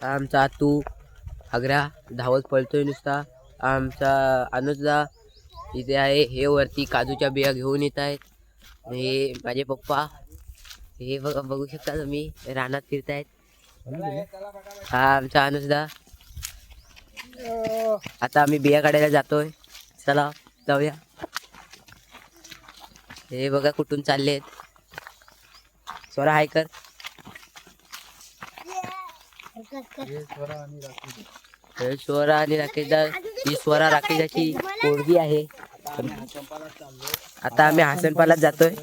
आमचा आतू आग्रा धावत पळतोय नुसता. आमचा अनुजला इथे आहे. हे वरती काजूच्या बिया घेऊन येत आहेत. हे माझे पप्पा हे बघू शकता तुम्ही रानात फिरतायत. हा आमचा अनुजदा. आता आम्ही बिया काढायला जातोय. चला जाऊया. हे बघा कुठून चाललेत. स्वरा हाय कर. स्वरा आणि राकेशदा. ही स्वरा राकेशाची पोरगी आहे. आता आम्ही हसनपालात जातोय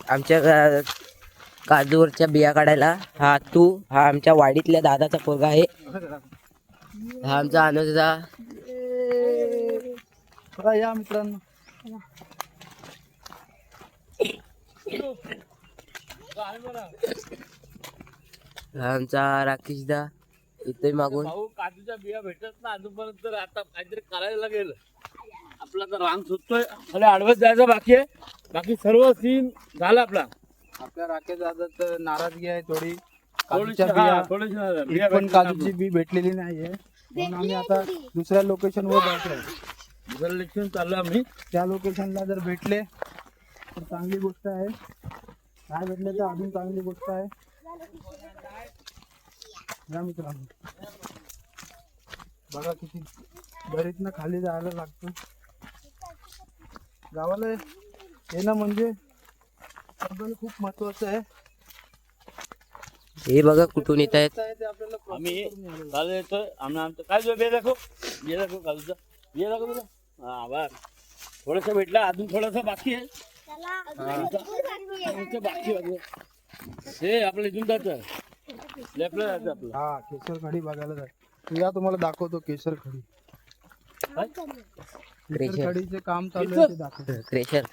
आमच्या काजूवरच्या बिया काढायला. हा तू हा आमच्या वाडीतल्या दादाचा पोरगा आहे. हा आमचा अनुजदा. या मित्रांनो हा आमचा राकेशदा इथे मागून. काजूच्या बिया भेटत ना अजूनपर्यंत. तर आता काहीतरी करायला लागेल. आपला तर रांग सुटतोय. खाली आडवत जायचं बाकी आहे. बाकी सर्व सीन झाला आपला. आपल्या राकेश दादात नाराजगी आहे थोडी. थोडीशी एक पण काजूची बी भेटलेली नाहीये म्हणून आम्ही आता दुसऱ्या लोकेशनवर जातोय. दुसरं लेक्शन चाललं आम्ही. त्या लोकेशनला जर भेटले तर चांगली गोष्ट आहे. नाही भेटले तर अजून चांगली गोष्ट आहे. या मित्रांनो बघा किती दरीतनं खाली जायला लागतं. गावाला येणं म्हणजे आपल्याला खूप महत्वाचं आहे. हे बघा कुठून येत आहेत. ते आपल्याला आम्ही चालू येतोय. आम्ही आमचं काय जो बे दाखव. बे दाखव काजूचा. बे दाखव तुला. हा बस थोडंसं भेटलं. अजून थोडंसं बाकी आहे. बाकी हे आपलं इथून जायचं. लेफ्टला जायचं आपलं. हा केशर खडी बघायला जाय. तुला तुम्हाला दाखवतो केशर खडी. केशर खडीचे काम चालू आहे ते दाखवतो. क्रेशर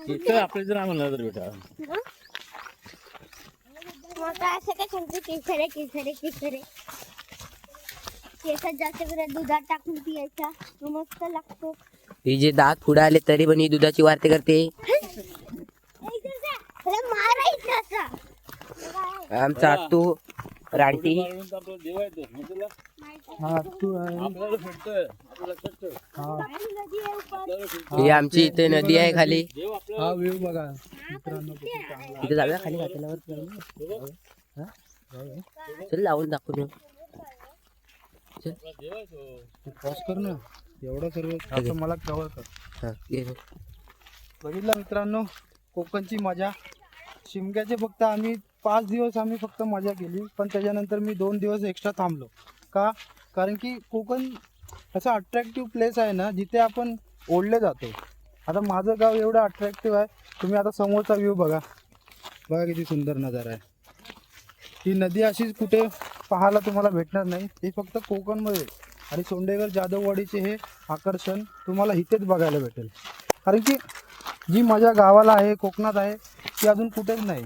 इथं आपल्या जर आम्हाला तर बेटा केसर जास्त दुधात टाकून पियायचा मस्त लागतो. ही जे दात पुढे आले तरी पण ही दुधाची वार्ते करते. आमचा आतू रानटी. हा तू आहे. आपल्याला भेटतोय. आपल्याला लक्षात ठेव. ही आमची इथे नदी आहे खाली. देव आपलं हा व्ह्यू बघा मित्रांनो किती चांगला आहे. इथे जाऊया खाली घातल्यावर. चल लावून दाखवून. देव आहे तो. तू पॉज कर ना. एवढं सर्व आता मला कव्हर कर. हा, ये बघ. बघितलं मित्रांनो कोकणची मजा. शिमग्याचे फक्त आम्ही 5 दिवस आम्ही फक्त मजा केली. पण त्याच्यानंतर मी 2 दिवस एक्स्ट्रा थांबलो. का? कारण की कोकण असं अट्रॅक्टिव्ह प्लेस आहे ना जिथे आपण ओढले जातो. आता माझं गाव एवढं अट्रॅक्टिव्ह आहे. तुम्ही आता समोरचा व्ह्यू बघा. बघा किती सुंदर नजारा आहे. ही नदी अशीच कुठे पाहायला तुम्हाला भेटणार नाही. ही फक्त कोकणमध्ये. आणि सोंडेगर जाधववाडीचे हे आकर्षण तुम्हाला इथेच बघायला भेटेल. कारण की जी मजा गावाला आहे कोकणात आहे ती अजून कुठेच नाही.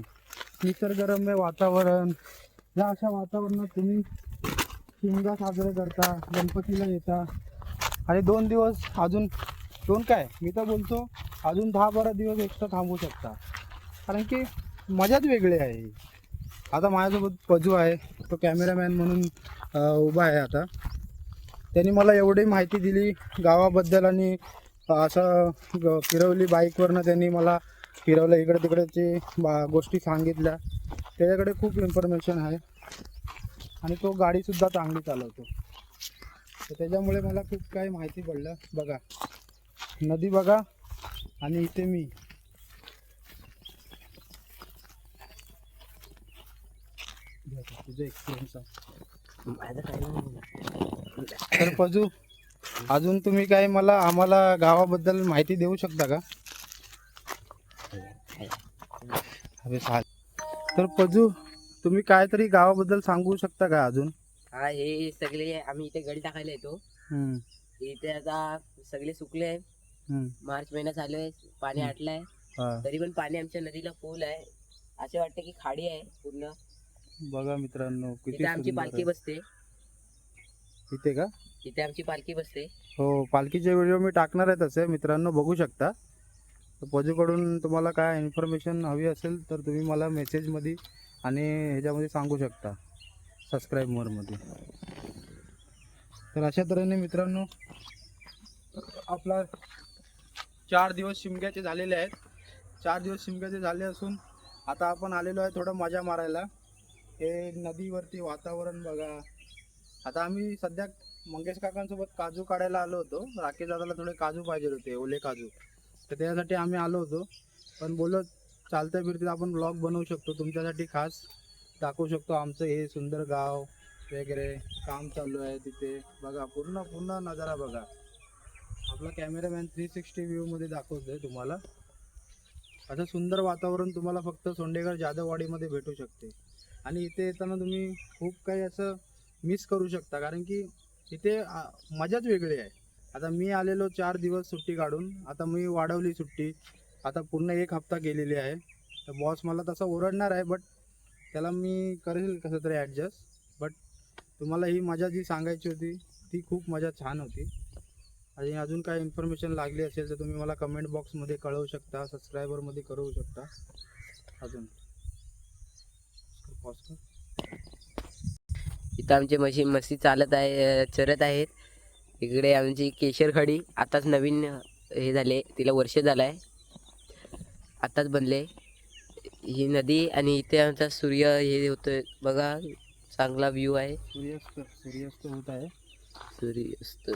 निसर्गरम्य वातावरण. या अशा वातावरणात तुम्ही शिमगा साजरे करता. गणपतीला येता. आणि 2 दिवस अजून 2 काय मी तर बोलतो अजून 10-12 दिवस एक्स्ट्रा थांबू शकता. कारण की मजाच वेगळी आहे. आता माझ्यासोबत पजू आहे. तो कॅमेरामॅन म्हणून उभा आहे. आता त्यांनी मला एवढी माहिती दिली गावाबद्दल. आणि असं फिरवली बाईकवरनं. त्यांनी मला फिरवलं. इकडे तिकडेची गोष्टी सांगितल्या. त्याच्याकडे खूप इन्फॉर्मेशन आहे. आणि तो गाडीसुद्धा चांगली चालवतो. तर त्याच्यामुळे मला खूप काही माहिती पडलं. बघा नदी बघा. आणि इथे मी. तुझं एक्सपिरियन्स आहे. तर पजू अजून तुम्ही काय आम्हाला गावाबद्दल माहिती देऊ शकता का? अरे चालेल. तर पजू तुम्ही काहीतरी गावाबद्दल सांगू शकता का अजून? हा हे सगळे आम्ही इथे गडी टाकायला येतो. इथे आता सगळे सुकले. मार्च महिना चालू आहे. पाणी आटलंय. तरी पण पाणी आमच्या नदीला फुल आहे. असे वाटते की खाडी आहे पूर्ण. बघा मित्रांनो किती इथे आमची पालखी बसते. इथे का? इथे आमची पालखी बसते. हो पालखीचे व्हिडिओ मी टाकणार आहे तसे मित्रांनो बघू शकता. तर पजूकडून तुम्हाला काय इन्फॉर्मेशन हवी असेल तर तुम्ही मला मेसेजमध्ये आणि ह्याच्यामध्ये सांगू शकता, सबस्क्राईब मोरमध्ये. तर अशा तऱ्हेने मित्रांनो आपला 4 दिवस शिमग्याचे झालेले आहेत. 4 दिवस शिमग्याचे झाले असून आता आपण आलेलो आहे थोडं मजा मारायला. हे नदीवरती वातावरण बघा. आता आम्ही सध्या मंगेश काकांसोबत काजू काढायला आलो होतो. राकेश दादाला थोडे काजू पाहिजे होते, ओले काजू, तर त्यासाठी आम्ही आलो होतो. पण बोललो चालतं फिरतं आपण ब्लॉग बनवू शकतो, तुमच्यासाठी खास दाखवू शकतो आमचं हे सुंदर गाव वगैरे. काम चालू आहे तिथे बघा, पूर्ण नजारा बघा. आपला कॅमेरामॅन 360 व्ह्यूमध्ये दाखवतोय तुम्हाला. असं सुंदर वातावरण तुम्हाला फक्त सोंडेगड जाधववाडीमध्ये भेटू शकते. आणि इथे येताना तुम्ही खूप काही असं मिस करू शकता, कारण की इथे मजाच वेगळी आहे. आता मी आलेलो 4 दिवस सुट्टी काढून, आता मी वाढवली सुट्टी, आता पूर्ण 1 हप्ता गेलेली आहे. तर बॉस मला तसं ओरडणार आहे, बट त्याला मी करेल कसं तरी ॲडजस्ट. बट तुम्हाला ही मजा जी सांगायची होती ती खूप मजा छान होती. आणि अजून काय इन्फॉर्मेशन लागली असेल तर तुम्ही मला कमेंट बॉक्समध्ये कळवू शकता, सबस्क्रायबरमध्ये कळवू शकता. अजून इथं आमचे म्हशी चालत आहे, चरत आहेत. इकडे आमची केशर खडी आताच नवीन हे झाले, तिला वर्ष झालं आहे, आताच बनले. ही नदी आणि इथे आमचा सूर्य हे होतं बघा, चांगला व्ह्यू आहे. सूर्यास्त होत आहे. सूर्यास्त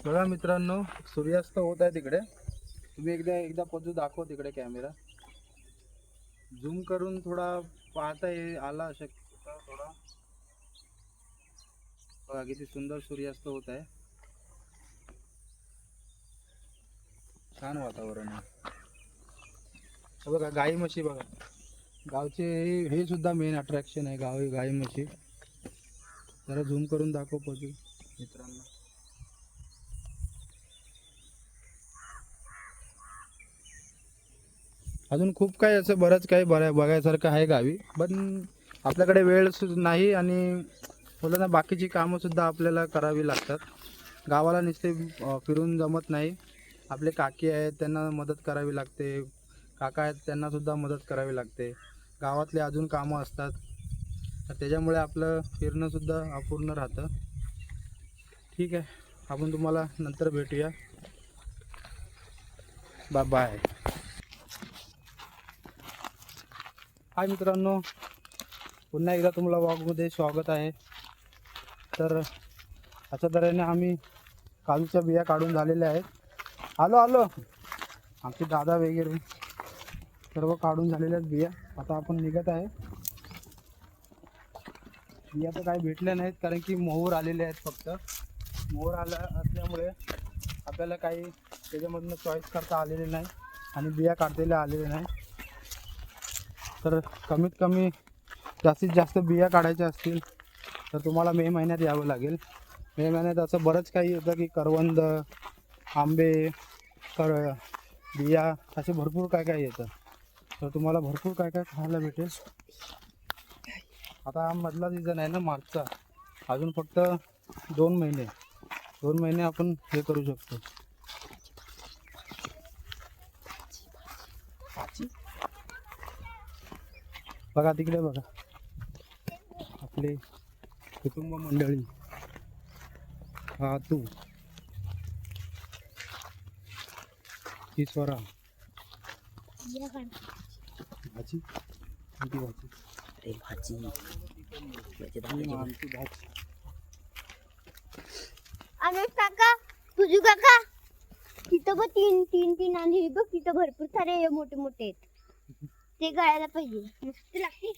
बघा मित्रांनो, सूर्यास्त होत आहे तिकडे. तुम्ही एकदा पजू दाखव तिकडे, कॅमेरा झूम करून थोडा पाहता आला शक्यता थोडा. बघा किती सुंदर सूर्यास्त होत आहे, छान वातावरण आहे. बघा गाई म्हशी बघा, गावचे हे सुद्धा मेन अट्रॅक्शन आहे, गाई म्हशी. जरा झूम करून दाखव पजू मित्रांनो. अजून खूप काही असं बरंच काही बघायसारखं आहे गावी, पण आपल्याकडे वेळ नाही आणि बोला ना बाकीची कामंसुद्धा आपल्याला करावी लागतात. गावाला नुसते फिरून जमत नाही. आपले काकी आहेत त्यांना मदत करावी लागते, काका आहेत त्यांनासुद्धा मदत करावी लागते. गावातले अजून कामं असतात, तर त्याच्यामुळे आपलं फिरणंसुद्धा अपूर्ण राहतं. ठीक आहे, आपण तुम्हाला नंतर भेटूया. बाय. हाय मित्रांनो, पुन्हा एकदा तुम्हाला व्लॉगमध्ये स्वागत आहे. तर अशा तऱ्हेने आम्ही काजूच्या बिया काढून झालेल्या आहेत. आलो आमचे दादा वगैरे सर्व काढून झालेल्या आहेत बिया. आता आपण निघत आहे. बिया तर काही भेटल्या नाहीत, कारण की मोहर आलेले आहेत. फक्त मोहर असल्यामुळे आपल्याला काही त्याच्यामधून चॉईस करता आलेले नाही आणि बिया काढलेल्या आलेल्या नाही. तर कमीत कमी जास्तीत जास्त बिया काढायच्या असतील तर तुम्हाला मे महिन्यात यावं लागेल. मे महिन्यात असं बरंच काही येतं की करवंद, आंबे, बिया असे भरपूर काय येतं. तर तुम्हाला भरपूर काय खायला भेटेल. आता हा मधला सीझन आहे ना मार्चचा, अजून फक्त 2 महिने आपण हे करू शकतो. बघा तिकडे बघा आपले कुटुंब मंडळी. हा तू ही स्वरा भाजी कोणती भाजी? अरे भाजी आमची भाजी. अनुज काका, तुझू काका, तिथं बघ तीन आणि बघ तिथं भरपूर सारे मोठे मोठे आहेत. ते गळायला पाहिजे, मस्त लागते.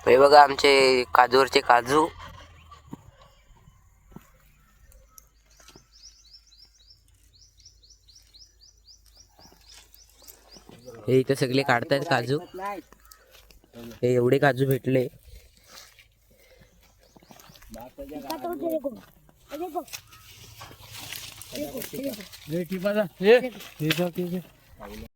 हे बघा आमचे काजूवरचे काजू. हे इथं सगळे काढतायत काजू. हे एवढे काजू भेटले. हे